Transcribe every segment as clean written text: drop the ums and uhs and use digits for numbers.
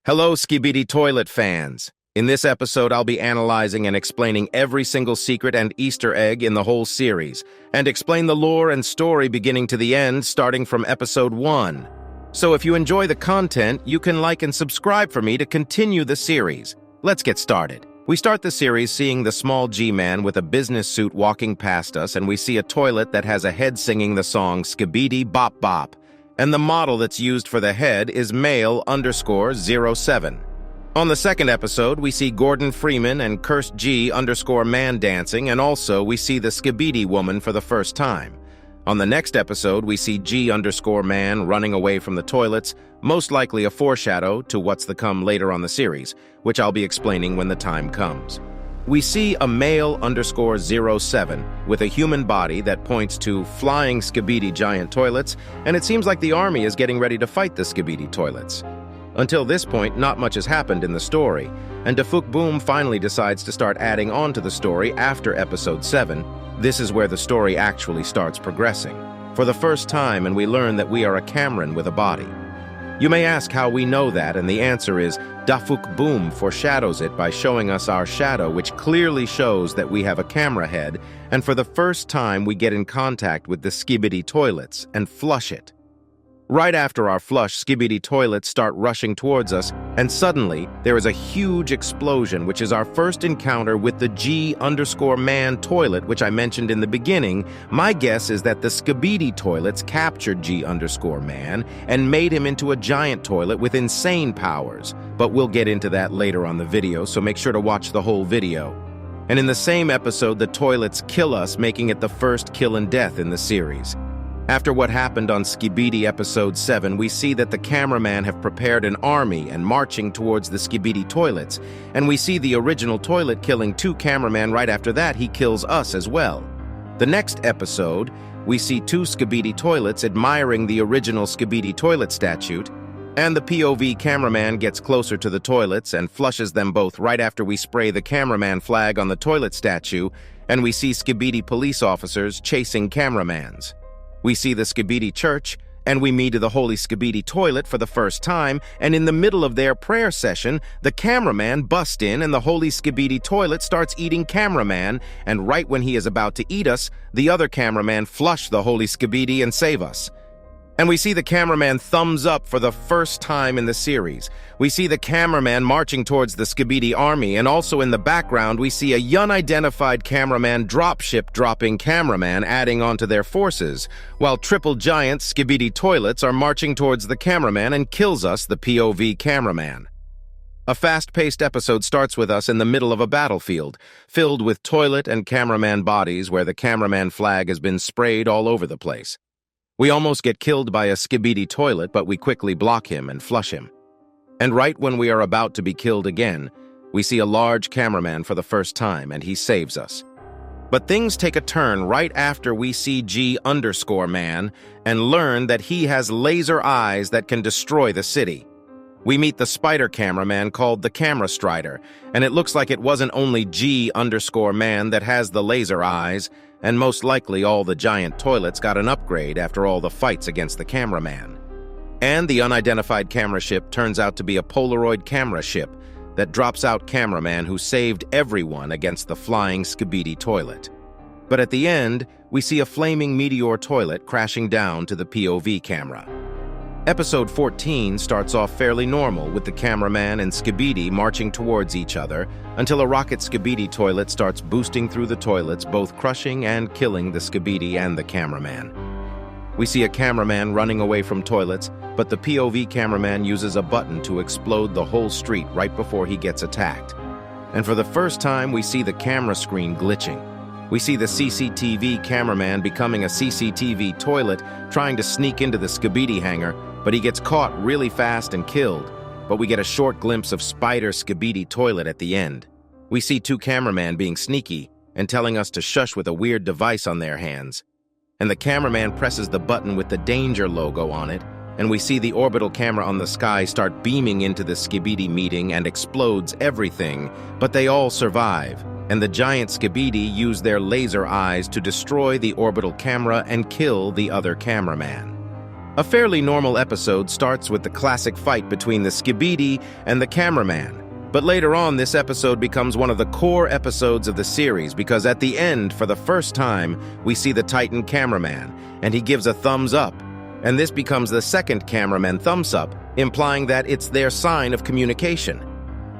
Hello, Skibidi toilet fans. In this episode, I'll be analyzing and explaining every single secret and Easter egg in the whole series, and explain the lore and story beginning to the end, starting from episode 1. So if you enjoy the content, you can like and subscribe for me to continue the series. Let's get started. We start the series seeing the small G-man with a business suit walking past us, and we see a toilet that has a head singing the song Skibidi Bop Bop. And the model that's used for the head is male_07. On the second episode, we see Gordon Freeman and Cursed G_man dancing, and also we see the Skibidi woman for the first time. On the next episode, we see G_man running away from the toilets, most likely a foreshadow to what's to come later on the series, which I'll be explaining when the time comes. We see a male_07 with a human body that points to flying Skibidi giant toilets, and it seems like the army is getting ready to fight the Skibidi toilets. Until this point, not much has happened in the story, and Dafuk Boom finally decides to start adding on to the story after episode 7. This is where the story actually starts progressing for the first time, and we learn that we are a Cameramen with a body. You may ask how we know that, and the answer is Dafuk Boom foreshadows it by showing us our shadow, which clearly shows that we have a camera head, and for the first time we get in contact with the Skibidi toilets and flush it. Right after our flush, Skibidi toilets start rushing towards us, and suddenly there is a huge explosion, which is our first encounter with the G_man toilet, which I mentioned in the beginning. My guess is that the Skibidi toilets captured G_man and made him into a giant toilet with insane powers, but we'll get into that later on the video, so make sure to watch the whole video. And in the same episode, the toilets kill us, making it the first kill and death in the series. After what happened on Skibidi episode 7, we see that the cameraman have prepared an army and marching towards the Skibidi toilets, and we see the original toilet killing 2 cameramen. Right after that, he kills us as well. The next episode, we see 2 Skibidi toilets admiring the original Skibidi toilet statue, and the POV cameraman gets closer to the toilets and flushes them both right after we spray the cameraman flag on the toilet statue, and we see Skibidi police officers chasing cameramans. We see the Skibidi church, and we meet the holy Skibidi toilet for the first time, and in the middle of their prayer session, the cameraman busts in and the holy Skibidi toilet starts eating cameraman, and right when he is about to eat us, the other cameraman flush the holy Skibidi and save us. And we see the cameraman thumbs up for the first time in the series. We see the cameraman marching towards the Skibidi army, and also in the background we see a unidentified cameraman dropship dropping cameraman adding onto their forces, while triple giant Skibidi toilets are marching towards the cameraman and kills us, the POV cameraman. A fast-paced episode starts with us in the middle of a battlefield, filled with toilet and cameraman bodies where the cameraman flag has been sprayed all over the place. We almost get killed by a Skibidi toilet, but we quickly block him and flush him. And right when we are about to be killed again, we see a large cameraman for the first time, and he saves us. But things take a turn right after we see G_man and learn that he has laser eyes that can destroy the city. We meet the spider cameraman called the Camera Strider, and it looks like it wasn't only G_man that has the laser eyes, and most likely all the giant toilets got an upgrade after all the fights against the cameraman. And the unidentified camera ship turns out to be a Polaroid camera ship that drops out cameraman who saved everyone against the flying Skibidi toilet. But at the end, we see a flaming meteor toilet crashing down to the POV camera. Episode 14 starts off fairly normal with the cameraman and Skibidi marching towards each other until a rocket Skibidi toilet starts boosting through the toilets, both crushing and killing the Skibidi and the cameraman. We see a cameraman running away from toilets, but the POV cameraman uses a button to explode the whole street right before he gets attacked. And for the first time, we see the camera screen glitching. We see the CCTV cameraman becoming a CCTV toilet, trying to sneak into the Skibidi hangar, but he gets caught really fast and killed. But we get a short glimpse of Spider Skibidi toilet at the end. We see 2 cameramen being sneaky and telling us to shush with a weird device on their hands. And the cameraman presses the button with the danger logo on it, and we see the orbital camera on the sky start beaming into the Skibidi meeting and explodes everything, but they all survive. And the giant Skibidi use their laser eyes to destroy the orbital camera and kill the other cameraman. A fairly normal episode starts with the classic fight between the Skibidi and the Cameraman. But later on, this episode becomes one of the core episodes of the series because at the end, for the first time, we see the Titan Cameraman, and he gives a thumbs up. And this becomes the second Cameraman thumbs up, implying that it's their sign of communication.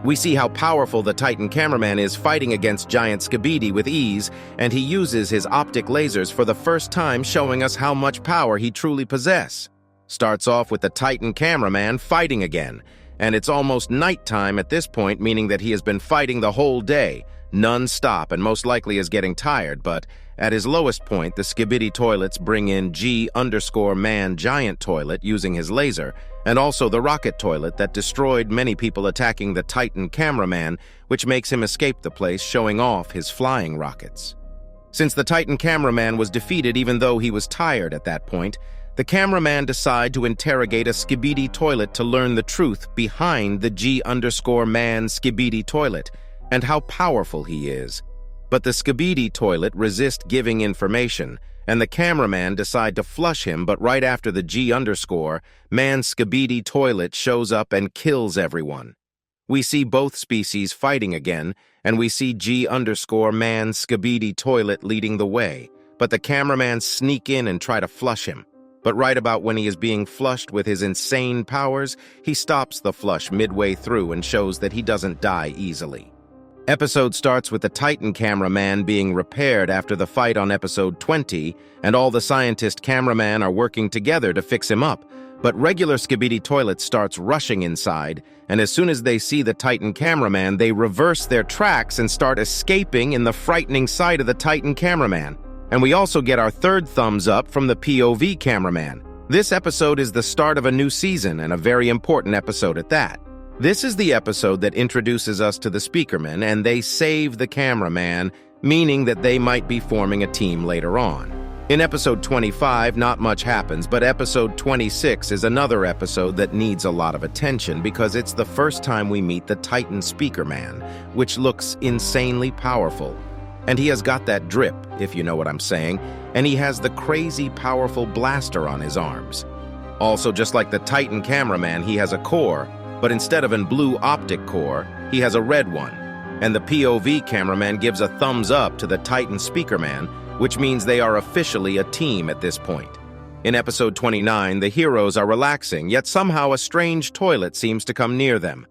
We see how powerful the Titan Cameraman is fighting against giant Skibidi with ease, and he uses his optic lasers for the first time, showing us how much power he truly possesses. Starts off with the Titan Cameraman fighting again, and it's almost nighttime at this point, meaning that he has been fighting the whole day, non-stop, and most likely is getting tired, but at his lowest point, the Skibidi toilets bring in G_man giant toilet using his laser, and also the rocket toilet that destroyed many people attacking the Titan Cameraman, which makes him escape the place, showing off his flying rockets. Since the Titan Cameraman was defeated even though he was tired at that point, the Cameraman decides to interrogate a Skibidi toilet to learn the truth behind the G_man Skibidi toilet and how powerful he is. But the Skibidi toilet resists giving information, and the Cameraman decide to flush him, but right after the G_man Skibidi toilet shows up and kills everyone. We see both species fighting again, and we see G_man Skibidi toilet leading the way, but the Cameraman sneak in and try to flush him. But right about when he is being flushed with his insane powers, he stops the flush midway through and shows that he doesn't die easily. Episode starts with the Titan Cameraman being repaired after the fight on episode 20, and all the scientist cameramen are working together to fix him up, but regular Skibidi toilet starts rushing inside, and as soon as they see the Titan Cameraman, they reverse their tracks and start escaping in the frightening sight of the Titan Cameraman. And we also get our third thumbs up from the POV Cameraman. This episode is the start of a new season, and a very important episode at that. This is the episode that introduces us to the Speakermen, and they save the Cameraman, meaning that they might be forming a team later on. In episode 25, not much happens, but episode 26 is another episode that needs a lot of attention because it's the first time we meet the Titan Speakerman, which looks insanely powerful. And he has got that drip, if you know what I'm saying, and he has the crazy powerful blaster on his arms. Also, just like the Titan Cameraman, he has a core, but instead of a blue optic core, he has a red one. And the POV Cameraman gives a thumbs up to the Titan Speakerman, which means they are officially a team at this point. In episode 29, the heroes are relaxing, yet somehow a strange toilet seems to come near them.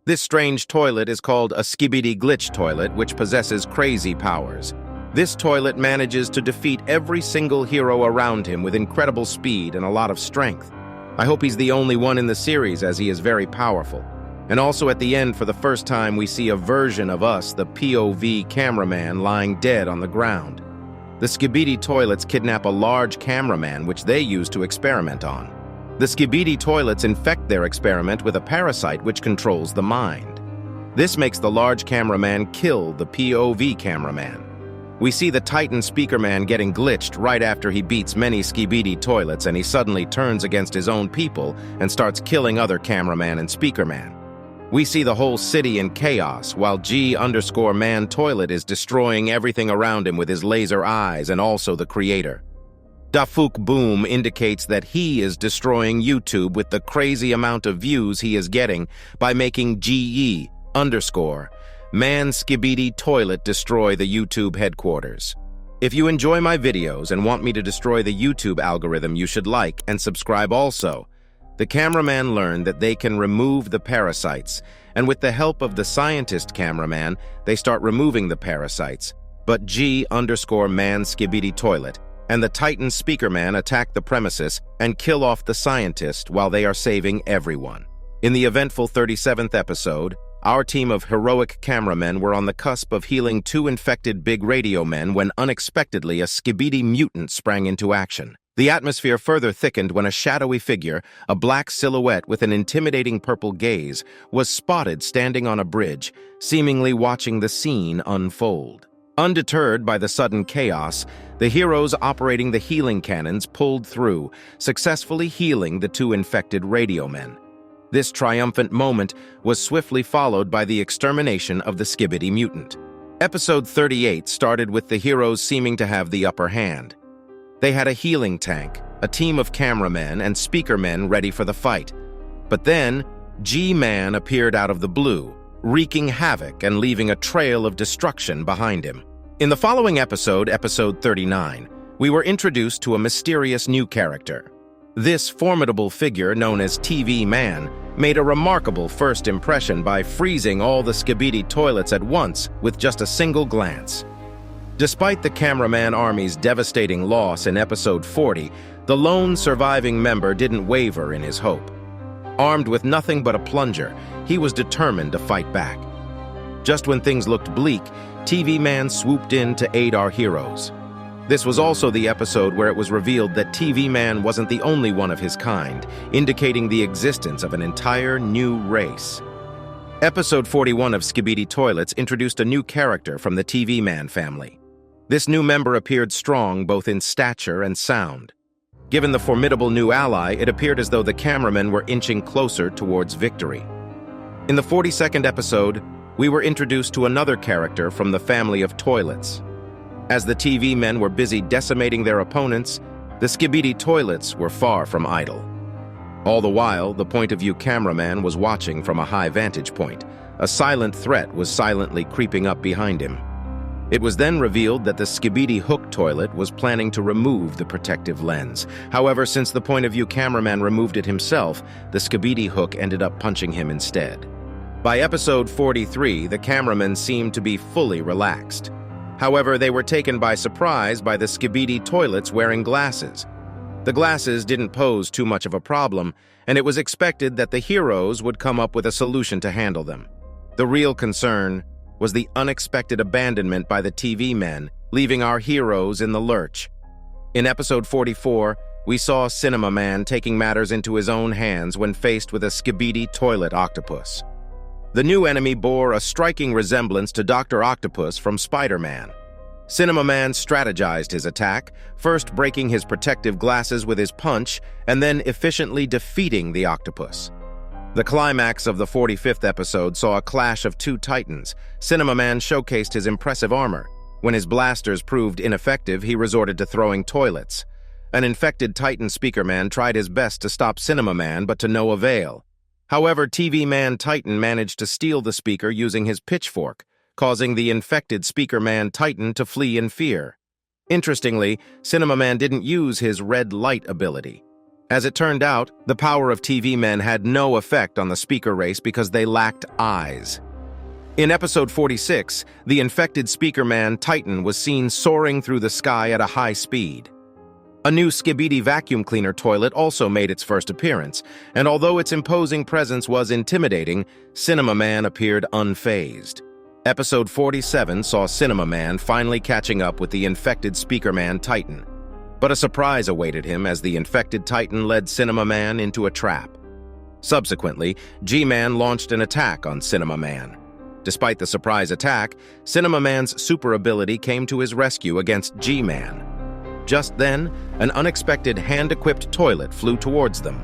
This strange toilet is called a Skibidi glitch toilet, which possesses crazy powers. This toilet manages to defeat every single hero around him with incredible speed and a lot of strength. I hope he's the only one in the series, as he is very powerful. And also at the end, for the first time, we see a version of us, the POV Cameraman, lying dead on the ground. The Skibidi toilets kidnap a large cameraman, which they use to experiment on. The Skibidi toilets infect their experiment with a parasite which controls the mind. This makes the large cameraman kill the POV Cameraman. We see the Titan Speakerman getting glitched right after he beats many Skibidi toilets, and he suddenly turns against his own people and starts killing other cameraman and Speakerman. We see the whole city in chaos, while G_man toilet is destroying everything around him with his laser eyes, and also the creator. Dafuk Boom indicates that he is destroying YouTube with the crazy amount of views he is getting by making GE_man Skibidi toilet destroy the YouTube headquarters. If you enjoy my videos and want me to destroy the YouTube algorithm, you should like and subscribe also. The cameraman learned that they can remove the parasites, and with the help of the scientist cameraman, they start removing the parasites. But G_man Skibidi toilet and the Titan Speakerman attack the premises and kill off the scientist while they are saving everyone. In the eventful 37th episode, our team of heroic cameramen were on the cusp of healing 2 infected big radio men when unexpectedly a Skibidi mutant sprang into action. The atmosphere further thickened when a shadowy figure, a black silhouette with an intimidating purple gaze, was spotted standing on a bridge, seemingly watching the scene unfold. Undeterred by the sudden chaos, the heroes operating the healing cannons pulled through, successfully healing the 2 infected radio men. This triumphant moment was swiftly followed by the extermination of the Skibidi mutant. Episode 38 started with the heroes seeming to have the upper hand. They had a healing tank, a team of cameramen and speakermen ready for the fight. But then, G-Man appeared out of the blue, wreaking havoc and leaving a trail of destruction behind him. In the following episode, episode 39, we were introduced to a mysterious new character. This formidable figure, known as TV Man, made a remarkable first impression by freezing all the Skibidi toilets at once with just a single glance. Despite the Cameraman Army's devastating loss in episode 40, the lone surviving member didn't waver in his hope. Armed with nothing but a plunger, he was determined to fight back. Just when things looked bleak, TV Man swooped in to aid our heroes. This was also the episode where it was revealed that TV Man wasn't the only one of his kind, indicating the existence of an entire new race. Episode 41 of Skibidi Toilets introduced a new character from the TV Man family. This new member appeared strong both in stature and sound. Given the formidable new ally, it appeared as though the cameramen were inching closer towards victory. In the 42nd episode, we were introduced to another character from the family of toilets. As the TV men were busy decimating their opponents, the Skibidi toilets were far from idle. All the while, the point-of-view cameraman was watching from a high vantage point. A silent threat was silently creeping up behind him. It was then revealed that the Skibidi hook toilet was planning to remove the protective lens. However, since the point-of-view cameraman removed it himself, the Skibidi hook ended up punching him instead. By episode 43, the cameramen seemed to be fully relaxed. However, they were taken by surprise by the Skibidi toilets wearing glasses. The glasses didn't pose too much of a problem, and it was expected that the heroes would come up with a solution to handle them. The real concern was the unexpected abandonment by the TV men, leaving our heroes in the lurch. In episode 44, we saw Cinema Man taking matters into his own hands when faced with a Skibidi toilet octopus. The new enemy bore a striking resemblance to Dr. Octopus from Spider-Man. Cinema Man strategized his attack, first breaking his protective glasses with his punch, and then efficiently defeating the octopus. The climax of the 45th episode saw a clash of two titans. Cinema Man showcased his impressive armor. When his blasters proved ineffective, he resorted to throwing toilets. An infected Titan Speaker Man tried his best to stop Cinema Man, but to no avail. However, TV Man Titan managed to steal the speaker using his pitchfork, causing the infected Speaker Man Titan to flee in fear. Interestingly, Cinema Man didn't use his red light ability. As it turned out, the power of TV men had no effect on the speaker race because they lacked eyes. In episode 46, the infected Speaker Man Titan was seen soaring through the sky at a high speed. A new Skibidi vacuum cleaner toilet also made its first appearance, and although its imposing presence was intimidating, Cinema Man appeared unfazed. Episode 47 saw Cinema Man finally catching up with the infected Speaker Man Titan. But a surprise awaited him as the infected Titan led Cinema Man into a trap. Subsequently, G-Man launched an attack on Cinema Man. Despite the surprise attack, Cinema Man's super ability came to his rescue against G-Man. Just then, an unexpected hand-equipped toilet flew towards them.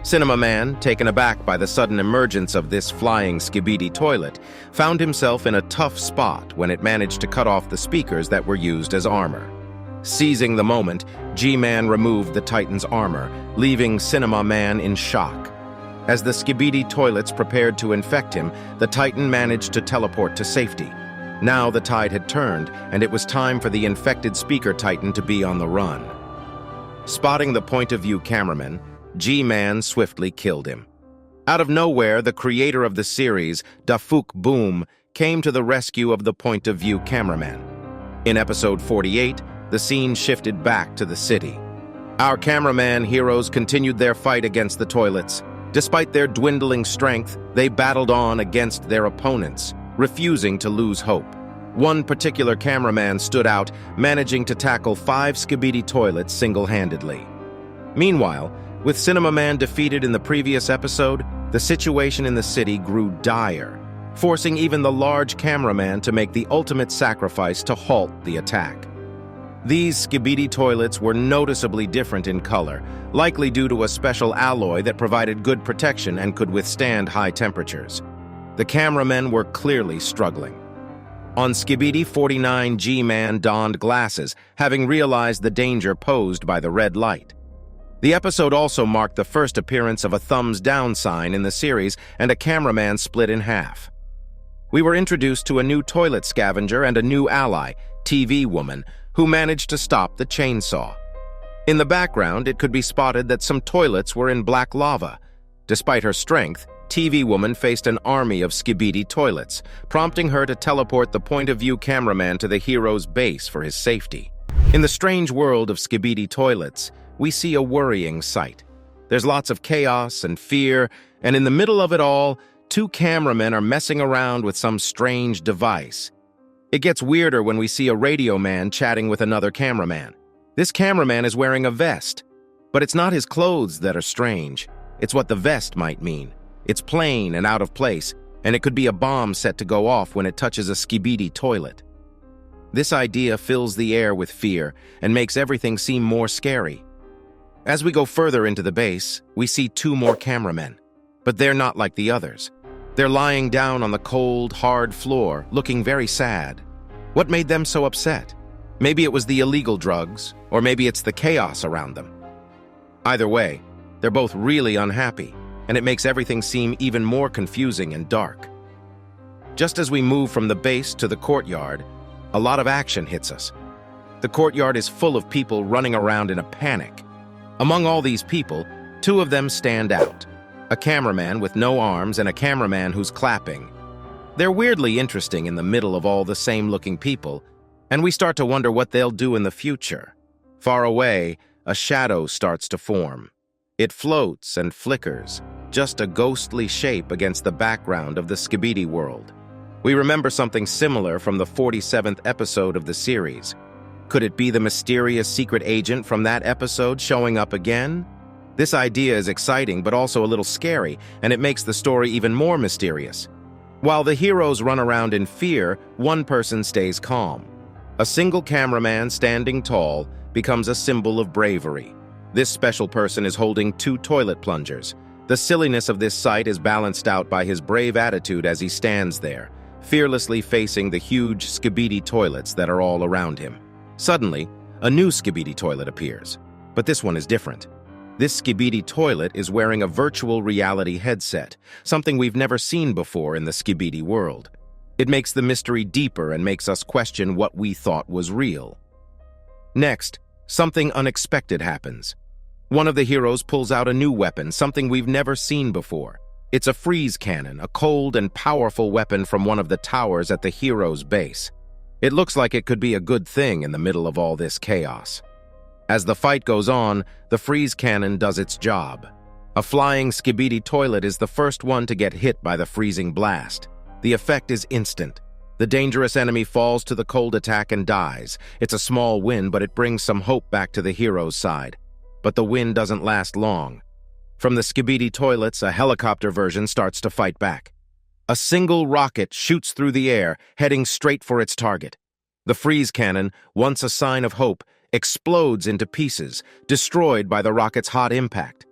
Cinema Man, taken aback by the sudden emergence of this flying Skibidi toilet, found himself in a tough spot when it managed to cut off the speakers that were used as armor. Seizing the moment, G-Man removed the Titan's armor, leaving Cinema Man in shock. As the Skibidi toilets prepared to infect him, the Titan managed to teleport to safety. Now the tide had turned, and it was time for the infected Speaker Titan to be on the run. Spotting the point-of-view cameraman, G-Man swiftly killed him. Out of nowhere, the creator of the series, Dafuk Boom, came to the rescue of the point-of-view cameraman. In episode 48, the scene shifted back to the city. Our cameraman heroes continued their fight against the toilets. Despite their dwindling strength, they battled on against their opponents, refusing to lose hope. One particular cameraman stood out, managing to tackle 5 Skibidi toilets single-handedly. Meanwhile, with Cinema Man defeated in the previous episode, the situation in the city grew dire, forcing even the large cameraman to make the ultimate sacrifice to halt the attack. These Skibidi toilets were noticeably different in color, likely due to a special alloy that provided good protection and could withstand high temperatures. The cameramen were clearly struggling. On Skibidi, 49 G-Man donned glasses, having realized the danger posed by the red light. The episode also marked the first appearance of a thumbs down sign in the series and a cameraman split in half. We were introduced to a new toilet scavenger and a new ally, TV Woman, who managed to stop the chainsaw. In the background, it could be spotted that some toilets were in black lava. Despite her strength, TV Woman faced an army of Skibidi toilets, prompting her to teleport the point-of-view cameraman to the hero's base for his safety. In the strange world of Skibidi toilets, we see a worrying sight. There's lots of chaos and fear, and in the middle of it all, two cameramen are messing around with some strange device. It gets weirder when we see a radio man chatting with another cameraman. This cameraman is wearing a vest, but it's not his clothes that are strange. It's what the vest might mean. It's plain and out of place, and it could be a bomb set to go off when it touches a Skibidi toilet. This idea fills the air with fear and makes everything seem more scary. As we go further into the base, we see two more cameramen, but they're not like the others. They're lying down on the cold, hard floor, looking very sad. What made them so upset? Maybe it was the illegal drugs, or maybe it's the chaos around them. Either way, they're both really unhappy, and it makes everything seem even more confusing and dark. Just as we move from the base to the courtyard, a lot of action hits us. The courtyard is full of people running around in a panic. Among all these people, two of them stand out. A cameraman with no arms and a cameraman who's clapping. They're weirdly interesting in the middle of all the same-looking people, and we start to wonder what they'll do in the future. Far away, a shadow starts to form. It floats and flickers, just a ghostly shape against the background of the Skibidi world. We remember something similar from the 47th episode of the series. Could it be the mysterious secret agent from that episode showing up again? This idea is exciting but also a little scary, and it makes the story even more mysterious. While the heroes run around in fear, one person stays calm. A single cameraman standing tall becomes a symbol of bravery. This special person is holding two toilet plungers. The silliness of this sight is balanced out by his brave attitude as he stands there, fearlessly facing the huge Skibidi toilets that are all around him. Suddenly, a new Skibidi toilet appears, but this one is different. This Skibidi toilet is wearing a virtual reality headset, something we've never seen before in the Skibidi world. It makes the mystery deeper and makes us question what we thought was real. Next, something unexpected happens. One of the heroes pulls out a new weapon, something we've never seen before. It's a freeze cannon, a cold and powerful weapon from one of the towers at the hero's base. It looks like it could be a good thing in the middle of all this chaos. As the fight goes on, the freeze cannon does its job. A flying Skibidi toilet is the first one to get hit by the freezing blast. The effect is instant. The dangerous enemy falls to the cold attack and dies. It's a small win, but it brings some hope back to the hero's side. But the win doesn't last long. From the Skibidi toilets, a helicopter version starts to fight back. A single rocket shoots through the air, heading straight for its target. The freeze cannon, once a sign of hope, explodes into pieces, destroyed by the rocket's hot impact.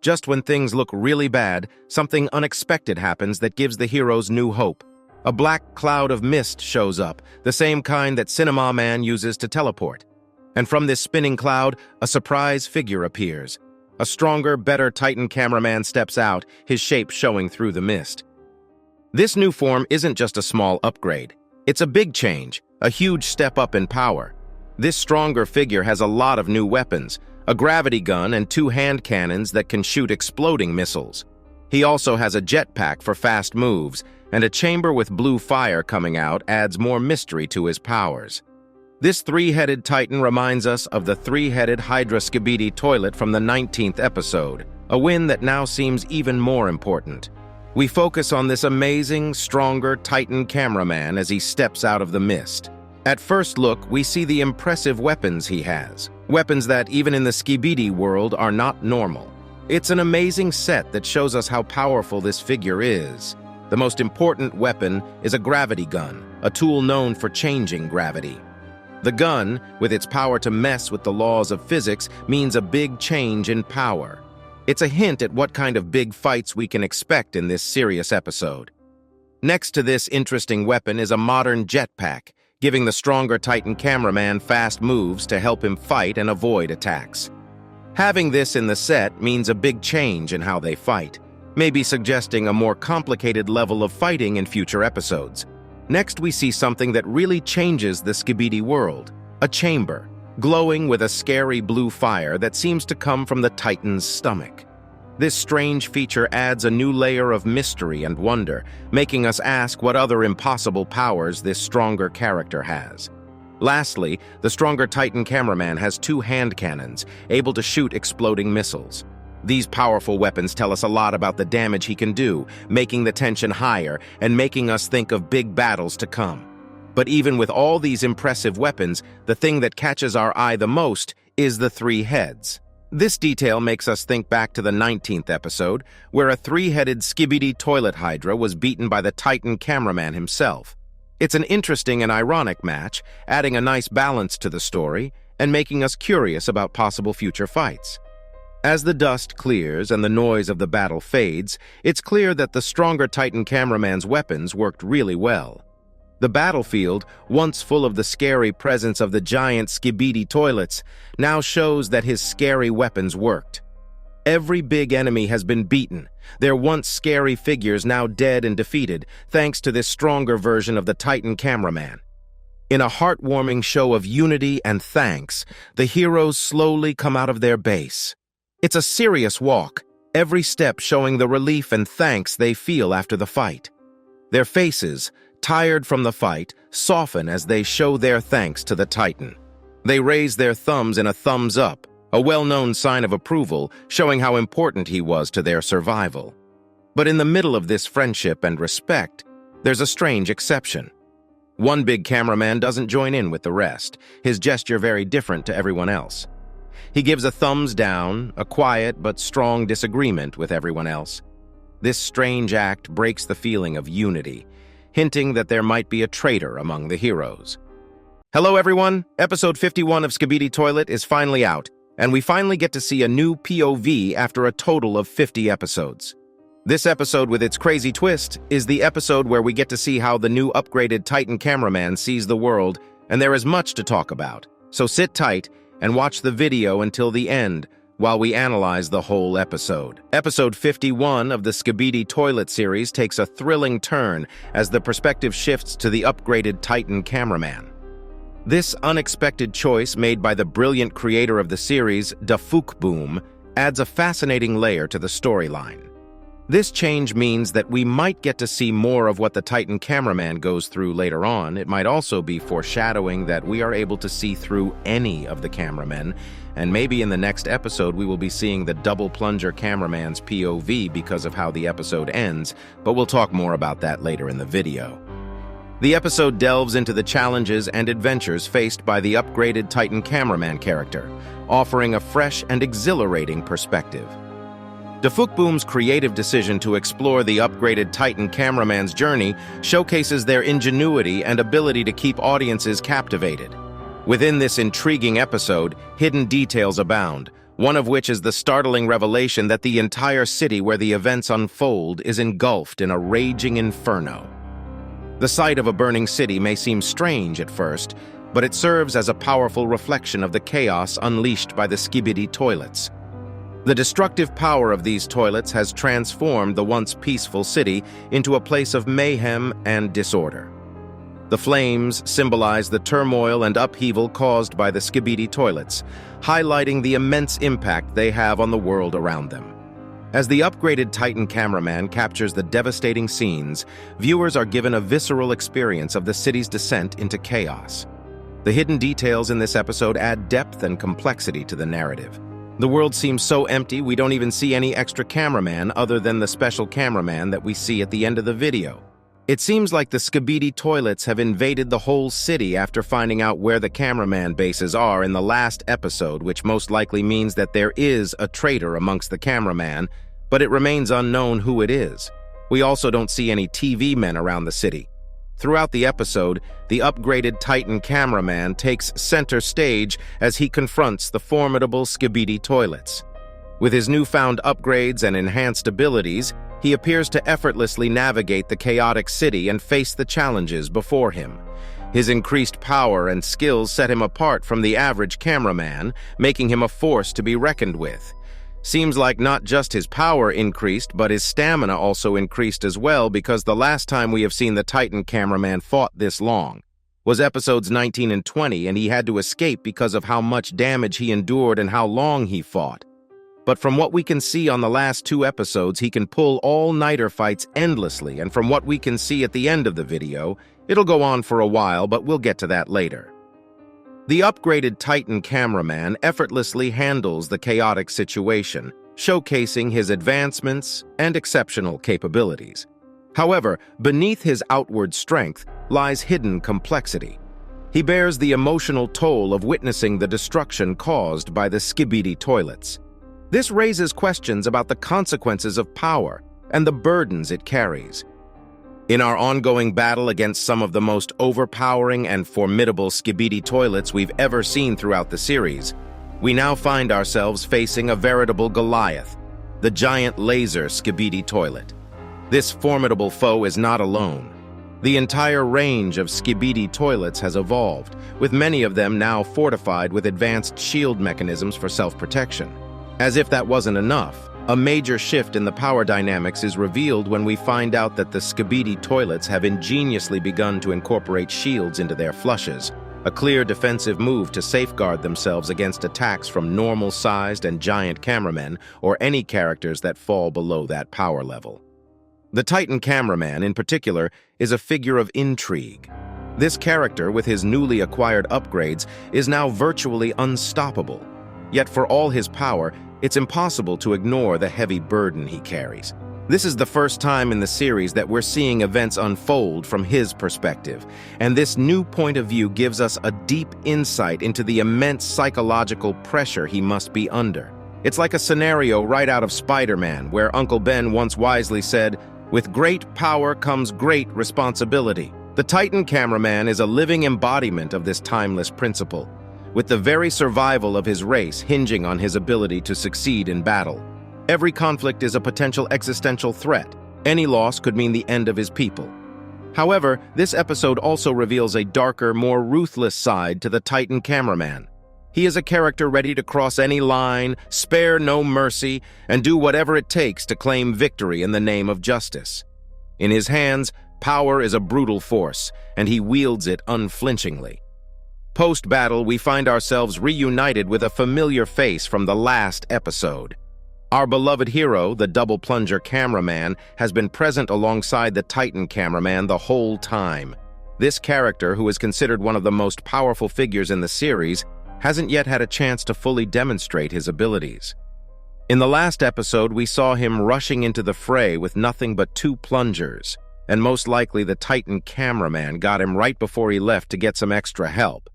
Just when things look really bad, something unexpected happens that gives the heroes new hope. A black cloud of mist shows up, the same kind that Cameramen uses to teleport. And from this spinning cloud, a surprise figure appears. A stronger, better Titan cameraman steps out, his shape showing through the mist. This new form isn't just a small upgrade. It's a big change, a huge step up in power. This stronger figure has a lot of new weapons, a gravity gun and two hand cannons that can shoot exploding missiles. He also has a jetpack for fast moves, and a chamber with blue fire coming out adds more mystery to his powers. This three-headed Titan reminds us of the three-headed Hydra Skibidi toilet from the 19th episode, a win that now seems even more important. We focus on this amazing, stronger Titan cameraman as he steps out of the mist. At first look, we see the impressive weapons he has. Weapons that, even in the Skibidi world, are not normal. It's an amazing set that shows us how powerful this figure is. The most important weapon is a gravity gun, a tool known for changing gravity. The gun, with its power to mess with the laws of physics, means a big change in power. It's a hint at what kind of big fights we can expect in this serious episode. Next to this interesting weapon is a modern jetpack, giving the stronger Titan cameraman fast moves to help him fight and avoid attacks. Having this in the set means a big change in how they fight, maybe suggesting a more complicated level of fighting in future episodes. Next, we see something that really changes the Skibidi world, a chamber, glowing with a scary blue fire that seems to come from the Titan's stomach. This strange feature adds a new layer of mystery and wonder, making us ask what other impossible powers this stronger character has. Lastly, the stronger Titan cameraman has 2 hand cannons, able to shoot exploding missiles. These powerful weapons tell us a lot about the damage he can do, making the tension higher and making us think of big battles to come. But even with all these impressive weapons, the thing that catches our eye the most is the 3 heads. This detail makes us think back to the 19th episode, where a 3-headed Skibidi toilet hydra was beaten by the Titan cameraman himself. It's an interesting and ironic match, adding a nice balance to the story and making us curious about possible future fights. As the dust clears and the noise of the battle fades, it's clear that the stronger Titan cameraman's weapons worked really well. The battlefield, once full of the scary presence of the giant Skibidi toilets, now shows that his scary weapons worked. Every big enemy has been beaten, their once scary figures now dead and defeated, thanks to this stronger version of the Titan cameraman. In a heartwarming show of unity and thanks, the heroes slowly come out of their base. It's a serious walk, every step showing the relief and thanks they feel after the fight. Their faces, tired from the fight, soften as they show their thanks to the Titan. They raise their thumbs in a thumbs up, a well-known sign of approval, showing how important he was to their survival. But in the middle of this friendship and respect, there's a strange exception. One big cameraman doesn't join in with the rest, his gesture very different to everyone else. He gives a thumbs down, a quiet but strong disagreement with everyone else. This strange act breaks the feeling of unity, hinting that there might be a traitor among the heroes. Hello everyone, episode 51 of Skibidi Toilet is finally out, and we finally get to see a new POV after a total of 50 episodes. This episode, with its crazy twist, is the episode where we get to see how the new upgraded Titan cameraman sees the world, and there is much to talk about. So sit tight and watch the video until the end while we analyze the whole episode. Episode 51 of the Skibidi Toilet series takes a thrilling turn as the perspective shifts to the upgraded Titan cameraman. This unexpected choice made by the brilliant creator of the series, Boom, adds a fascinating layer to the storyline. This change means that we might get to see more of what the Titan cameraman goes through later on. It might also be foreshadowing that we are able to see through any of the cameramen, and maybe in the next episode we will be seeing the double plunger cameraman's POV because of how the episode ends, but we'll talk more about that later in the video. The episode delves into the challenges and adventures faced by the upgraded Titan cameraman character, offering a fresh and exhilarating perspective. Boom's creative decision to explore the upgraded Titan cameraman's journey showcases their ingenuity and ability to keep audiences captivated. Within this intriguing episode, hidden details abound, one of which is the startling revelation that the entire city where the events unfold is engulfed in a raging inferno. The sight of a burning city may seem strange at first, but it serves as a powerful reflection of the chaos unleashed by the Skibidi toilets. The destructive power of these toilets has transformed the once peaceful city into a place of mayhem and disorder. The flames symbolize the turmoil and upheaval caused by the Skibidi toilets, highlighting the immense impact they have on the world around them. As the upgraded Titan cameraman captures the devastating scenes, viewers are given a visceral experience of the city's descent into chaos. The hidden details in this episode add depth and complexity to the narrative. The world seems so empty we don't even see any extra cameraman other than the special cameraman that we see at the end of the video. It seems like the Skibidi toilets have invaded the whole city after finding out where the cameraman bases are in the last episode, which most likely means that there is a traitor amongst the cameraman, but it remains unknown who it is. We also don't see any TV men around the city. Throughout the episode, the upgraded Titan cameraman takes center stage as he confronts the formidable Skibidi toilets. With his newfound upgrades and enhanced abilities, he appears to effortlessly navigate the chaotic city and face the challenges before him. His increased power and skills set him apart from the average cameraman, making him a force to be reckoned with. Seems like not just his power increased, but his stamina also increased as well, because the last time we have seen the Titan cameraman fought this long was episodes 19 and 20, and he had to escape because of how much damage he endured and how long he fought. But from what we can see on the last 2 episodes, he can pull all-nighter fights endlessly, and from what we can see at the end of the video, it'll go on for a while, but we'll get to that later. The upgraded Titan cameraman effortlessly handles the chaotic situation, showcasing his advancements and exceptional capabilities. However, beneath his outward strength lies hidden complexity. He bears the emotional toll of witnessing the destruction caused by the Skibidi toilets. This raises questions about the consequences of power and the burdens it carries. In our ongoing battle against some of the most overpowering and formidable Skibidi toilets we've ever seen throughout the series, we now find ourselves facing a veritable Goliath, the giant laser Skibidi toilet. This formidable foe is not alone. The entire range of Skibidi toilets has evolved, with many of them now fortified with advanced shield mechanisms for self-protection. As if that wasn't enough, a major shift in the power dynamics is revealed when we find out that the Skibidi toilets have ingeniously begun to incorporate shields into their flushes, a clear defensive move to safeguard themselves against attacks from normal-sized and giant cameramen or any characters that fall below that power level. The Titan cameraman, in particular, is a figure of intrigue. This character, with his newly acquired upgrades, is now virtually unstoppable. Yet for all his power, it's impossible to ignore the heavy burden he carries. This is the first time in the series that we're seeing events unfold from his perspective, and this new point of view gives us a deep insight into the immense psychological pressure he must be under. It's like a scenario right out of Spider-Man, where Uncle Ben once wisely said, "With great power comes great responsibility." The Titan cameraman is a living embodiment of this timeless principle, with the very survival of his race hinging on his ability to succeed in battle. Every conflict is a potential existential threat. Any loss could mean the end of his people. However, this episode also reveals a darker, more ruthless side to the Titan cameraman. He is a character ready to cross any line, spare no mercy, and do whatever it takes to claim victory in the name of justice. In his hands, power is a brutal force, and he wields it unflinchingly. Post-battle, we find ourselves reunited with a familiar face from the last episode. Our beloved hero, the double plunger cameraman, has been present alongside the Titan cameraman the whole time. This character, who is considered one of the most powerful figures in the series, hasn't yet had a chance to fully demonstrate his abilities. In the last episode, we saw him rushing into the fray with nothing but 2 plungers, and most likely the Titan cameraman got him right before he left to get some extra help.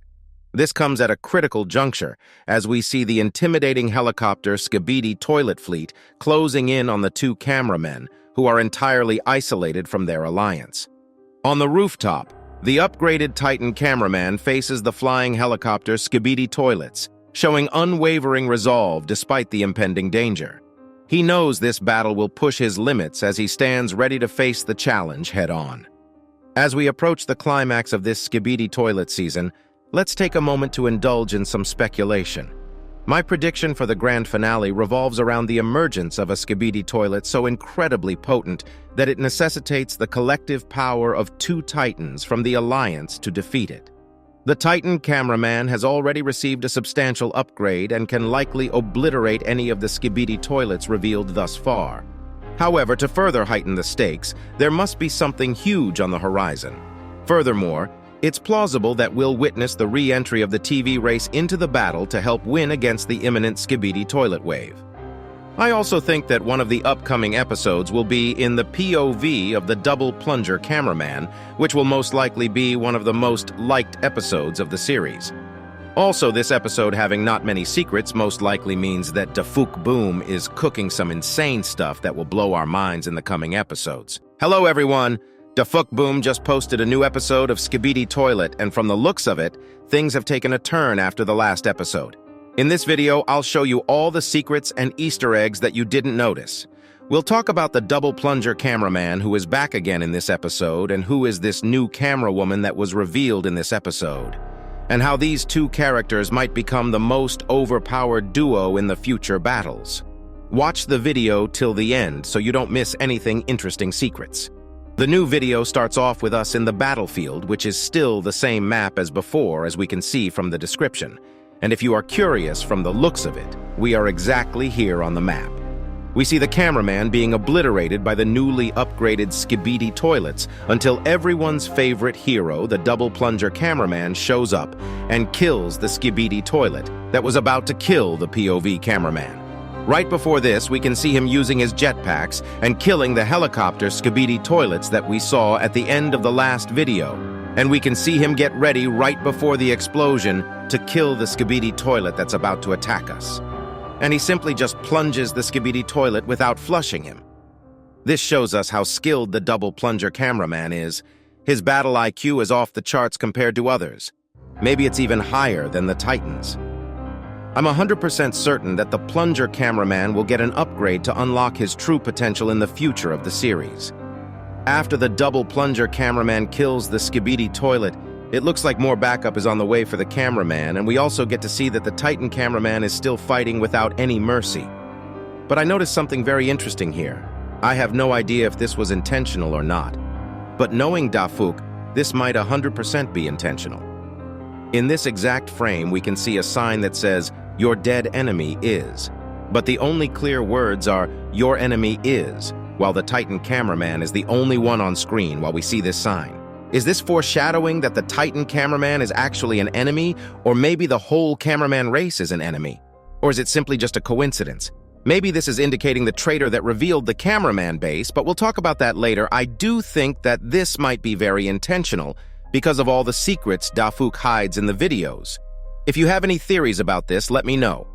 This comes at a critical juncture, as we see the intimidating helicopter Skibidi toilet fleet closing in on the 2 cameramen, who are entirely isolated from their alliance. On the rooftop, the upgraded Titan cameraman faces the flying helicopter Skibidi toilets, showing unwavering resolve despite the impending danger. He knows this battle will push his limits as he stands ready to face the challenge head-on. As we approach the climax of this Skibidi toilet season, let's take a moment to indulge in some speculation. My prediction for the grand finale revolves around the emergence of a Skibidi toilet so incredibly potent that it necessitates the collective power of 2 Titans from the Alliance to defeat it. The Titan cameraman has already received a substantial upgrade and can likely obliterate any of the Skibidi toilets revealed thus far. However, to further heighten the stakes, there must be something huge on the horizon. Furthermore, it's plausible that we'll witness the re-entry of the TV race into the battle to help win against the imminent Skibidi toilet wave. I also think that one of the upcoming episodes will be in the POV of the double plunger cameraman, which will most likely be one of the most liked episodes of the series. Also, this episode having not many secrets most likely means that Dafuk Boom is cooking some insane stuff that will blow our minds in the coming episodes. Hello everyone! Dafuk Boom just posted a new episode of Skibidi Toilet, and from the looks of it, things have taken a turn after the last episode. In this video, I'll show you all the secrets and Easter eggs that you didn't notice. We'll talk about the double plunger cameraman who is back again in this episode and who is this new camera woman that was revealed in this episode, and how these two characters might become the most overpowered duo in the future battles. Watch the video till the end so you don't miss anything interesting secrets. The new video starts off with us in the battlefield, which is still the same map as before, as we can see from the description. And if you are curious from the looks of it, we are exactly here on the map. We see the cameraman being obliterated by the newly upgraded Skibidi toilets until everyone's favorite hero, the double plunger cameraman, shows up and kills the Skibidi toilet that was about to kill the POV cameraman. Right before this, we can see him using his jetpacks and killing the helicopter Skibidi toilets that we saw at the end of the last video. And we can see him get ready right before the explosion to kill the Skibidi toilet that's about to attack us. And he simply just plunges the Skibidi toilet without flushing him. This shows us how skilled the double plunger cameraman is. His battle IQ is off the charts compared to others. Maybe it's even higher than the Titans. I'm 100% certain that the plunger cameraman will get an upgrade to unlock his true potential in the future of the series. After the double plunger cameraman kills the Skibidi toilet, it looks like more backup is on the way for the cameraman, and we also get to see that the Titan cameraman is still fighting without any mercy. But I noticed something very interesting here. I have no idea if this was intentional or not. But knowing Dafuk, this might 100% be intentional. In this exact frame, we can see a sign that says, "Your dead enemy is." But the only clear words are, "Your enemy is," while the Titan cameraman is the only one on screen while we see this sign. Is this foreshadowing that the Titan cameraman is actually an enemy, or maybe the whole cameraman race is an enemy? Or is it simply just a coincidence? Maybe this is indicating the traitor that revealed the cameraman base, but we'll talk about that later. I do think that this might be very intentional because of all the secrets Dafuk hides in the videos. If you have any theories about this, let me know.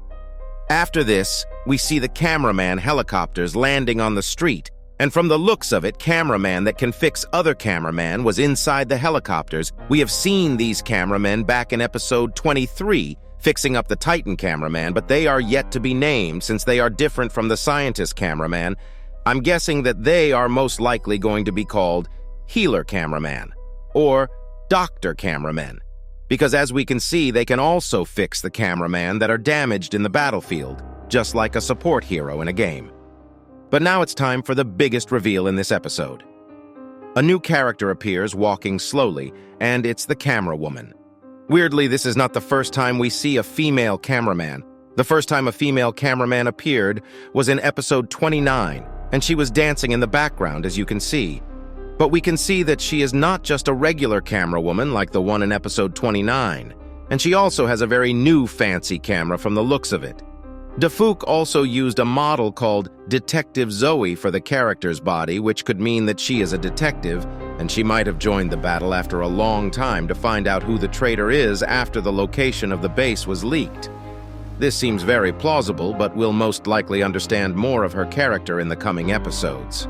After this, we see the cameraman helicopters landing on the street. And from the looks of it, cameraman that can fix other cameraman was inside the helicopters. We have seen these cameramen back in episode 23 fixing up the Titan cameraman, but they are yet to be named since they are different from the scientist cameraman. I'm guessing that they are most likely going to be called healer cameraman or doctor cameraman, because as we can see, they can also fix the cameraman that are damaged in the battlefield, just like a support hero in a game. But now it's time for the biggest reveal in this episode. A new character appears walking slowly, and it's the camera woman. Weirdly, this is not the first time we see a female cameraman. The first time a female cameraman appeared was in episode 29, and she was dancing in the background, as you can see. But we can see that she is not just a regular camera woman like the one in episode 29, and she also has a very new fancy camera from the looks of it. Dafuk also used a model called Detective Zoe for the character's body, which could mean that she is a detective, and she might have joined the battle after a long time to find out who the traitor is after the location of the base was leaked. This seems very plausible, but we'll most likely understand more of her character in the coming episodes.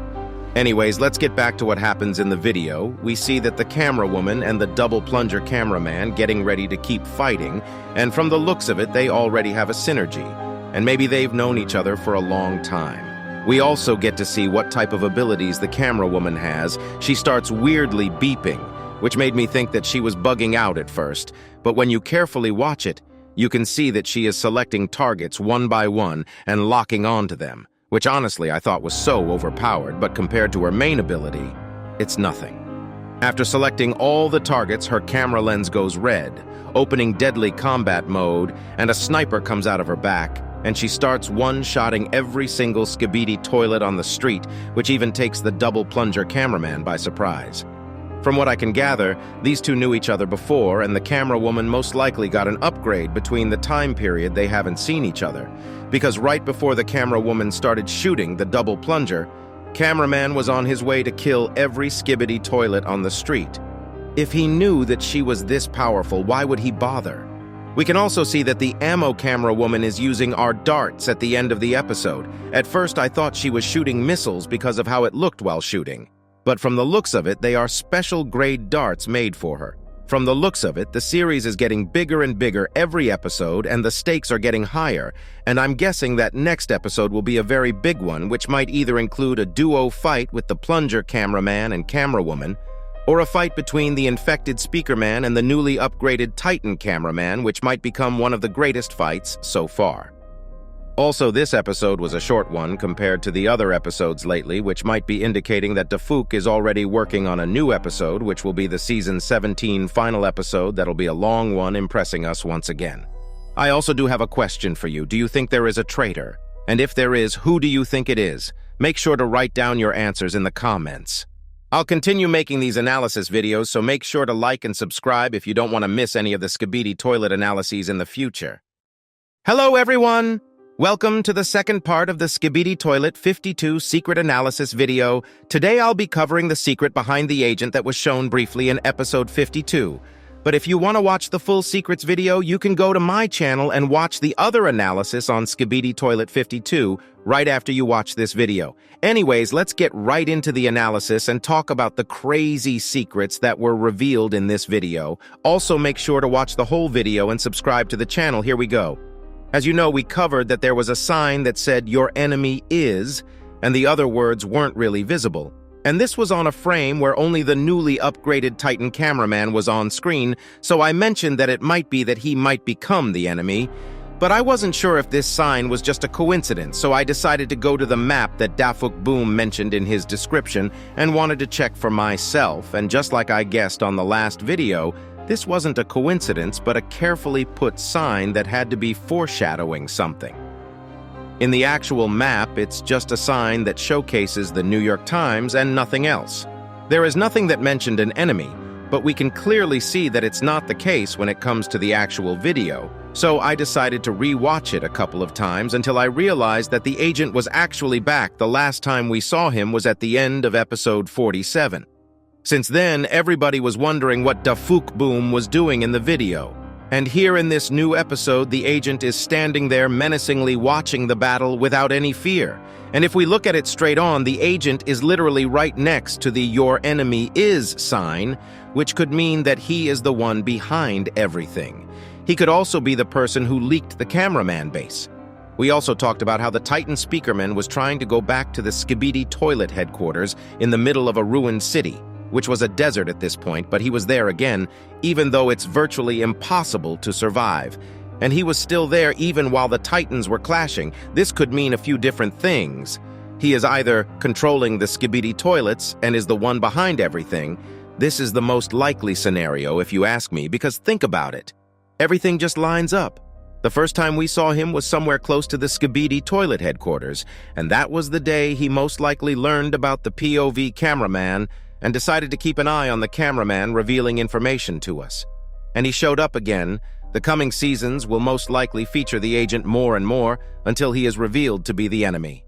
Anyways, let's get back to what happens in the video. We see that the camera woman and the double plunger cameraman getting ready to keep fighting, and from the looks of it, they already have a synergy. And maybe they've known each other for a long time. We also get to see what type of abilities the camera woman has. She starts weirdly beeping, which made me think that she was bugging out at first. But when you carefully watch it, you can see that she is selecting targets one by one and locking onto them, which honestly I thought was so overpowered, but compared to her main ability, it's nothing. After selecting all the targets, her camera lens goes red, opening deadly combat mode, and a sniper comes out of her back, and she starts one-shotting every single Skibidi toilet on the street, which even takes the double plunger cameraman by surprise. From what I can gather, these two knew each other before, and the camera woman most likely got an upgrade between the time period they haven't seen each other, because right before the camera woman started shooting the double plunger, cameraman was on his way to kill every Skibidi toilet on the street. If he knew that she was this powerful, why would he bother? We can also see that the ammo camera woman is using our darts at the end of the episode. At first, I thought she was shooting missiles because of how it looked while shooting. But from the looks of it, they are special grade darts made for her. From the looks of it, the series is getting bigger and bigger every episode, and the stakes are getting higher, and I'm guessing that next episode will be a very big one, which might either include a duo fight with the plunger cameraman and camerawoman, or a fight between the infected speakerman and the newly upgraded Titan cameraman, which might become one of the greatest fights so far. Also, this episode was a short one compared to the other episodes lately, which might be indicating that Dafouk is already working on a new episode, which will be the Season 17 final episode that'll be a long one, impressing us once again. I also do have a question for you. Do you think there is a traitor? And if there is, who do you think it is? Make sure to write down your answers in the comments. I'll continue making these analysis videos, so make sure to like and subscribe if you don't want to miss any of the Skibidi toilet analyses in the future. Hello, everyone! Welcome to the second part of the Skibidi Toilet 52 secret analysis video. Today I'll be covering the secret behind the agent that was shown briefly in episode 52. But if you want to watch the full secrets video, you can go to my channel and watch the other analysis on Skibidi Toilet 52 right after you watch this video. Anyways, let's get right into the analysis and talk about the crazy secrets that were revealed in this video. Also, make sure to watch the whole video and subscribe to the channel. Here we go. As you know, we covered that there was a sign that said, "Your enemy is," and the other words weren't really visible. And this was on a frame where only the newly upgraded Titan cameraman was on screen, so I mentioned that it might be that he might become the enemy. But I wasn't sure if this sign was just a coincidence, so I decided to go to the map that Dafouk Boom mentioned in his description and wanted to check for myself, and just like I guessed on the last video, this wasn't a coincidence, but a carefully put sign that had to be foreshadowing something. In the actual map, it's just a sign that showcases the New York Times and nothing else. There is nothing that mentioned an enemy, but we can clearly see that it's not the case when it comes to the actual video. So I decided to re-watch it a couple of times until I realized that the agent was actually back. The last time we saw him was at the end of episode 47. Since then, everybody was wondering what Dafouk Boom was doing in the video. And here in this new episode, the agent is standing there menacingly watching the battle without any fear. And if we look at it straight on, the agent is literally right next to the "Your enemy is" sign, which could mean that he is the one behind everything. He could also be the person who leaked the cameraman base. We also talked about how the Titan speakerman was trying to go back to the Skibidi toilet headquarters in the middle of a ruined city, which was a desert at this point, but he was there again, even though it's virtually impossible to survive. And he was still there even while the Titans were clashing. This could mean a few different things. He is either controlling the Skibidi toilets and is the one behind everything. This is the most likely scenario, if you ask me, because think about it. Everything just lines up. The first time we saw him was somewhere close to the Skibidi toilet headquarters, and that was the day he most likely learned about the POV cameraman and decided to keep an eye on the cameraman revealing information to us. And he showed up again. The coming seasons will most likely feature the agent more and more until he is revealed to be the enemy.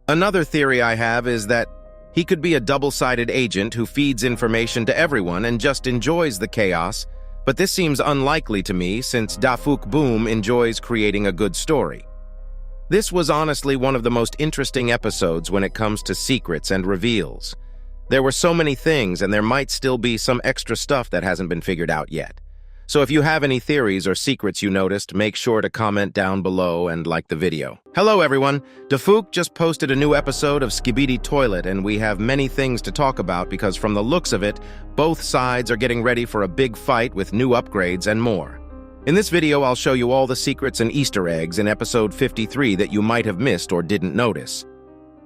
Another theory I have is that he could be a double-sided agent who feeds information to everyone and just enjoys the chaos, but this seems unlikely to me since Dafouk Boom enjoys creating a good story. This was honestly one of the most interesting episodes when it comes to secrets and reveals. There were so many things, and there might still be some extra stuff that hasn't been figured out yet. So if you have any theories or secrets you noticed, make sure to comment down below and like the video. Hello everyone! Dafouk just posted a new episode of Skibidi Toilet, and we have many things to talk about because from the looks of it, both sides are getting ready for a big fight with new upgrades and more. In this video, I'll show you all the secrets and Easter eggs in episode 53 that you might have missed or didn't notice.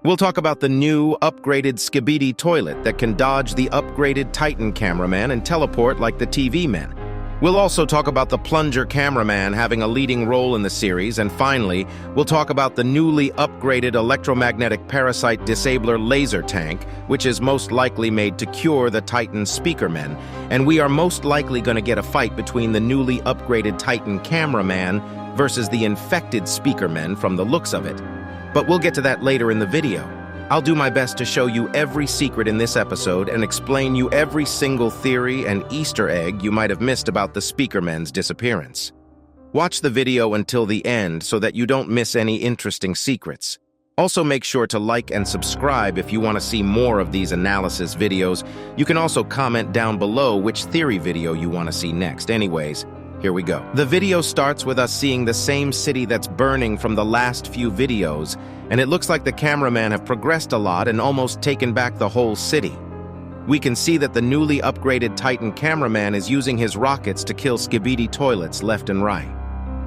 We'll talk about the new, upgraded Skibidi toilet that can dodge the upgraded Titan cameraman and teleport like the TV men. We'll also talk about the plunger cameraman having a leading role in the series, and finally, we'll talk about the newly upgraded electromagnetic parasite disabler laser tank, which is most likely made to cure the Titan speakermen, and we are most likely going to get a fight between the newly upgraded Titan cameraman versus the infected speakermen from the looks of it. But we'll get to that later in the video. I'll do my best to show you every secret in this episode and explain you every single theory and Easter egg you might have missed about the speakermen's disappearance. Watch the video until the end so that you don't miss any interesting secrets. Also, make sure to like and subscribe if you want to see more of these analysis videos. You can also comment down below which theory video you want to see next. Anyways, here we go. The video starts with us seeing the same city that's burning from the last few videos, and it looks like the cameraman have progressed a lot and almost taken back the whole city. We can see that the newly upgraded Titan cameraman is using his rockets to kill Skibidi toilets left and right.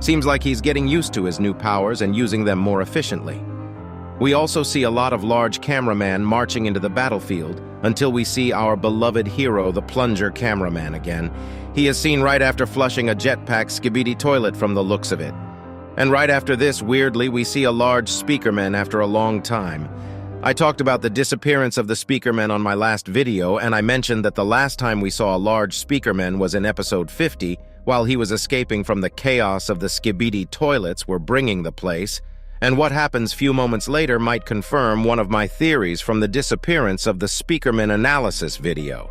Seems like he's getting used to his new powers and using them more efficiently. We also see a lot of large cameramen marching into the battlefield until we see our beloved hero, the plunger cameraman again. He is seen right after flushing a jetpack Skibidi toilet from the looks of it. And right after this, weirdly, we see a large speakerman after a long time. I talked about the disappearance of the speakerman on my last video, and I mentioned that the last time we saw a large speakerman was in episode 50, while he was escaping from the chaos of the Skibidi toilets were bringing the place. And what happens few moments later might confirm one of my theories from the disappearance of the speakerman analysis video.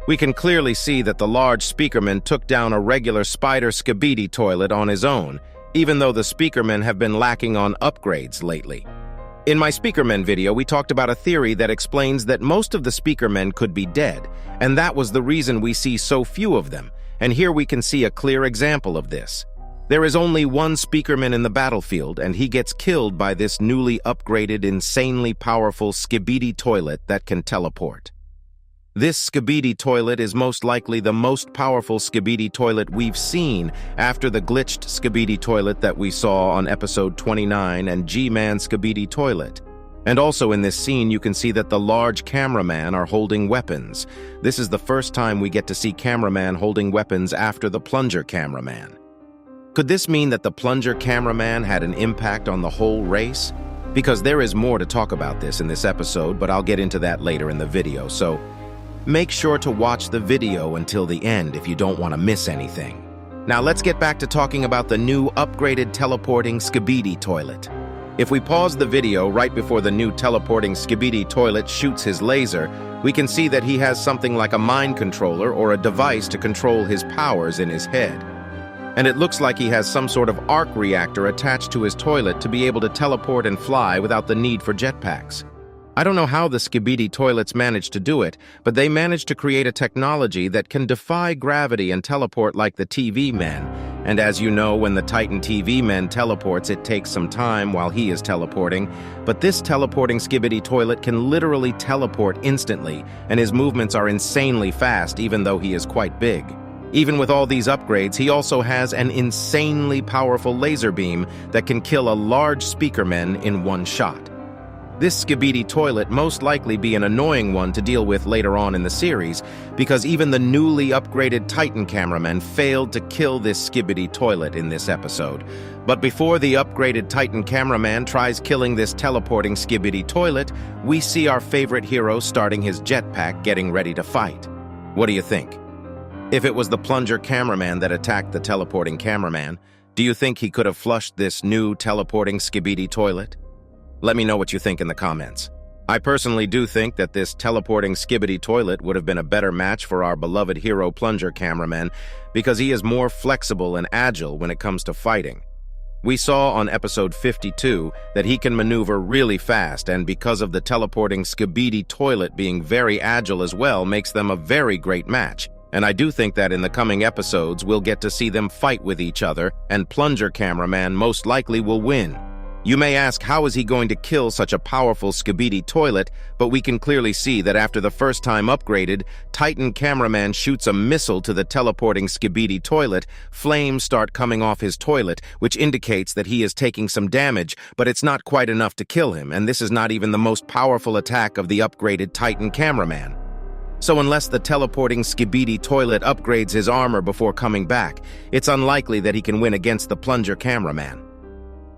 We can clearly see that the large speakerman took down a regular spider Skibidi toilet on his own, even though the speakermen have been lacking on upgrades lately. In my speakermen video, we talked about a theory that explains that most of the speakermen could be dead, and that was the reason we see so few of them, and here we can see a clear example of this. There is only one speakerman in the battlefield, and he gets killed by this newly upgraded, insanely powerful Skibidi toilet that can teleport. This Skibidi toilet is most likely the most powerful Skibidi toilet we've seen after the glitched Skibidi toilet that we saw on episode 29 and G-Man Skibidi toilet. And also in this scene, you can see that the large cameraman are holding weapons. This is the first time we get to see cameraman holding weapons after the plunger cameraman. Could this mean that the plunger cameraman had an impact on the whole race? Because there is more to talk about this in this episode, but I'll get into that later in the video, so make sure to watch the video until the end if you don't want to miss anything. Now let's get back to talking about the new upgraded teleporting Skibidi toilet. If we pause the video right before the new teleporting Skibidi toilet shoots his laser, we can see that he has something like a mind controller or a device to control his powers in his head. And it looks like he has some sort of arc reactor attached to his toilet to be able to teleport and fly without the need for jetpacks. I don't know how the Skibidi toilets managed to do it, but they managed to create a technology that can defy gravity and teleport like the TV men. And as you know, when the Titan TV men teleports, it takes some time while he is teleporting. But this teleporting Skibidi toilet can literally teleport instantly, and his movements are insanely fast even though he is quite big. Even with all these upgrades, he also has an insanely powerful laser beam that can kill a large speakerman in one shot. This Skibidi toilet most likely be an annoying one to deal with later on in the series, because even the newly upgraded Titan cameraman failed to kill this Skibidi toilet in this episode. But before the upgraded Titan cameraman tries killing this teleporting Skibidi toilet, we see our favorite hero starting his jetpack getting ready to fight. What do you think? If it was the plunger cameraman that attacked the teleporting cameraman, do you think he could have flushed this new teleporting Skibidi toilet? Let me know what you think in the comments. I personally do think that this teleporting Skibidi toilet would have been a better match for our beloved hero plunger cameraman because he is more flexible and agile when it comes to fighting. We saw on episode 52 that he can maneuver really fast, and because of the teleporting Skibidi toilet being very agile as well makes them a very great match. And I do think that in the coming episodes, we'll get to see them fight with each other, and plunger cameraman most likely will win. You may ask, how is he going to kill such a powerful Skibidi toilet, but we can clearly see that after the first time upgraded, Titan cameraman shoots a missile to the teleporting Skibidi toilet, flames start coming off his toilet, which indicates that he is taking some damage, but it's not quite enough to kill him, and this is not even the most powerful attack of the upgraded Titan cameraman. So unless the teleporting Skibidi toilet upgrades his armor before coming back, it's unlikely that he can win against the plunger cameraman.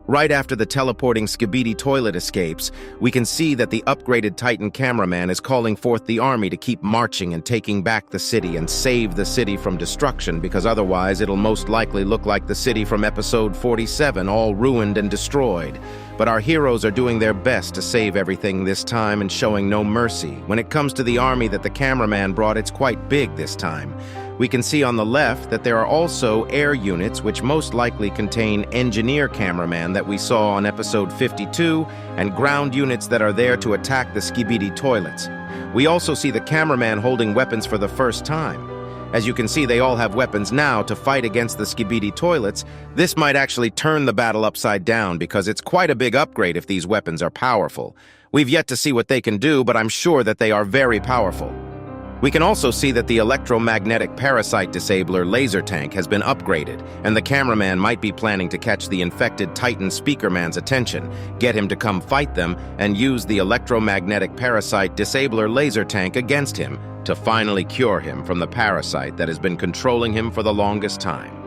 Right after the teleporting Skibidi toilet escapes, we can see that the upgraded Titan cameraman is calling forth the army to keep marching and taking back the city and save the city from destruction, because otherwise it'll most likely look like the city from episode 47, all ruined and destroyed. But our heroes are doing their best to save everything this time and showing no mercy. When it comes to the army that the cameraman brought, it's quite big this time. We can see on the left that there are also air units which most likely contain engineer cameraman that we saw on episode 52 and ground units that are there to attack the Skibidi toilets. We also see the cameraman holding weapons for the first time. As you can see, they all have weapons now to fight against the Skibidi toilets. This might actually turn the battle upside down because it's quite a big upgrade if these weapons are powerful. We've yet to see what they can do, but I'm sure that they are very powerful. We can also see that the electromagnetic parasite disabler laser tank has been upgraded, and the cameraman might be planning to catch the infected Titan Speakerman's attention, get him to come fight them, and use the electromagnetic parasite disabler laser tank against him to finally cure him from the parasite that has been controlling him for the longest time.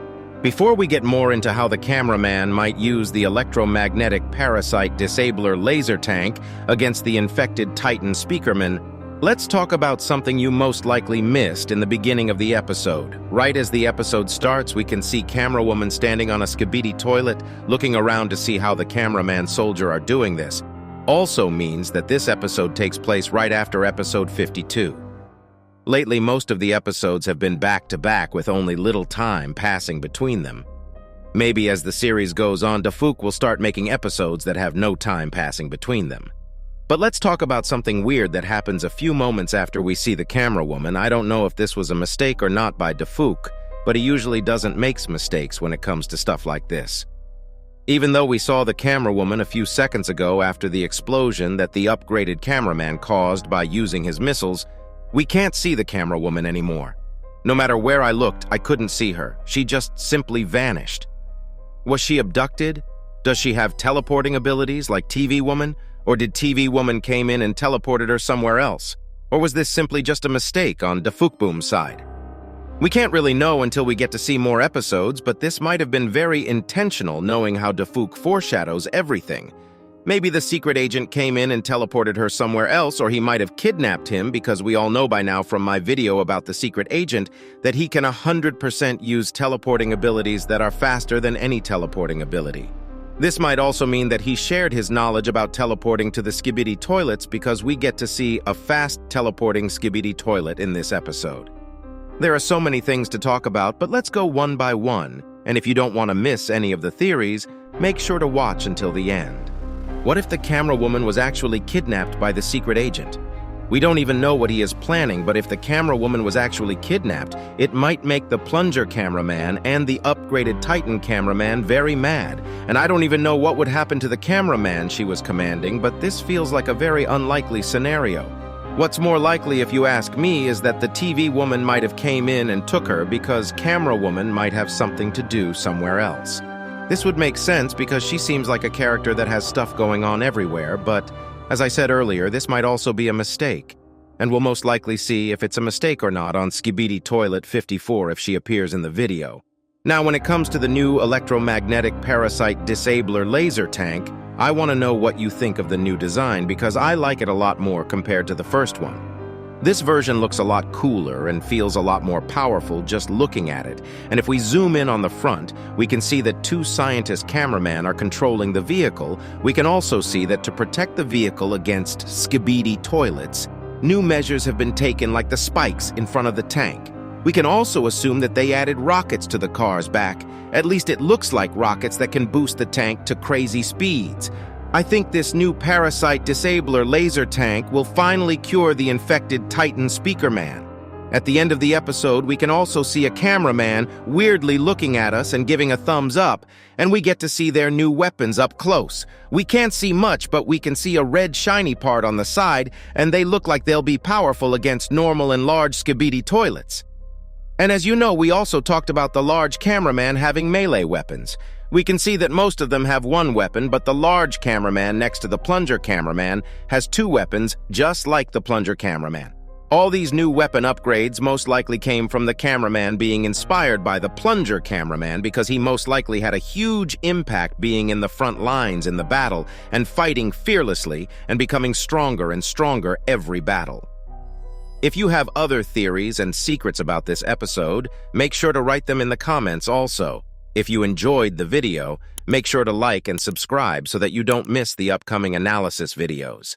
Before we get more into how the cameraman might use the electromagnetic parasite disabler laser tank against the infected Titan Speakerman, let's talk about something you most likely missed in the beginning of the episode. Right as the episode starts, we can see Camerawoman standing on a Skibidi toilet, looking around to see how the cameraman soldier are doing this. Also means that this episode takes place right after episode 52. Lately, most of the episodes have been back-to-back with only little time passing between them. Maybe as the series goes on, Defuk will start making episodes that have no time passing between them. But let's talk about something weird that happens a few moments after we see the camerawoman. I don't know if this was a mistake or not by Defuk, but he usually doesn't make mistakes when it comes to stuff like this. Even though we saw the camerawoman a few seconds ago after the explosion that the upgraded cameraman caused by using his missiles, we can't see the camerawoman anymore. No matter where I looked, I couldn't see her. She just simply vanished. Was she abducted? Does she have teleporting abilities like TV Woman? Or did TV Woman came in and teleported her somewhere else? Or was this simply just a mistake on Defukboom's side? We can't really know until we get to see more episodes, but this might have been very intentional knowing how Defuk foreshadows everything. Maybe the secret agent came in and teleported her somewhere else, or he might have kidnapped him because we all know by now from my video about the secret agent that he can 100% use teleporting abilities that are faster than any teleporting ability. This might also mean that he shared his knowledge about teleporting to the Skibidi toilets because we get to see a fast teleporting Skibidi toilet in this episode. There are so many things to talk about, but let's go one by one, and if you don't want to miss any of the theories, make sure to watch until the end. What if the camerawoman was actually kidnapped by the secret agent? We don't even know what he is planning, but if the camerawoman was actually kidnapped, it might make the plunger cameraman and the upgraded Titan cameraman very mad. And I don't even know what would happen to the cameraman she was commanding, but this feels like a very unlikely scenario. What's more likely, if you ask me, is that the TV woman might have came in and took her because camerawoman might have something to do somewhere else. This would make sense because she seems like a character that has stuff going on everywhere, but as I said earlier, this might also be a mistake, and we'll most likely see if it's a mistake or not on Skibidi Toilet 54 if she appears in the video. Now, when it comes to the new electromagnetic parasite disabler laser tank, I want to know what you think of the new design because I like it a lot more compared to the first one. This version looks a lot cooler and feels a lot more powerful just looking at it, and if we zoom in on the front, we can see that two scientist cameramen are controlling the vehicle. We can also see that to protect the vehicle against Skibidi toilets, new measures have been taken like the spikes in front of the tank. We can also assume that they added rockets to the car's back. At least it looks like rockets that can boost the tank to crazy speeds. I think this new parasite disabler laser tank will finally cure the infected Titan Speakerman. At the end of the episode, we can also see a cameraman weirdly looking at us and giving a thumbs up, and we get to see their new weapons up close. We can't see much, but we can see a red shiny part on the side, and they look like they'll be powerful against normal and large Skibidi toilets. And as you know, we also talked about the large cameraman having melee weapons. We can see that most of them have one weapon, but the large cameraman next to the plunger cameraman has two weapons, just like the plunger cameraman. All these new weapon upgrades most likely came from the cameraman being inspired by the plunger cameraman because he most likely had a huge impact being in the front lines in the battle and fighting fearlessly and becoming stronger and stronger every battle. If you have other theories and secrets about this episode, make sure to write them in the comments also. If you enjoyed the video, make sure to like and subscribe so that you don't miss the upcoming analysis videos.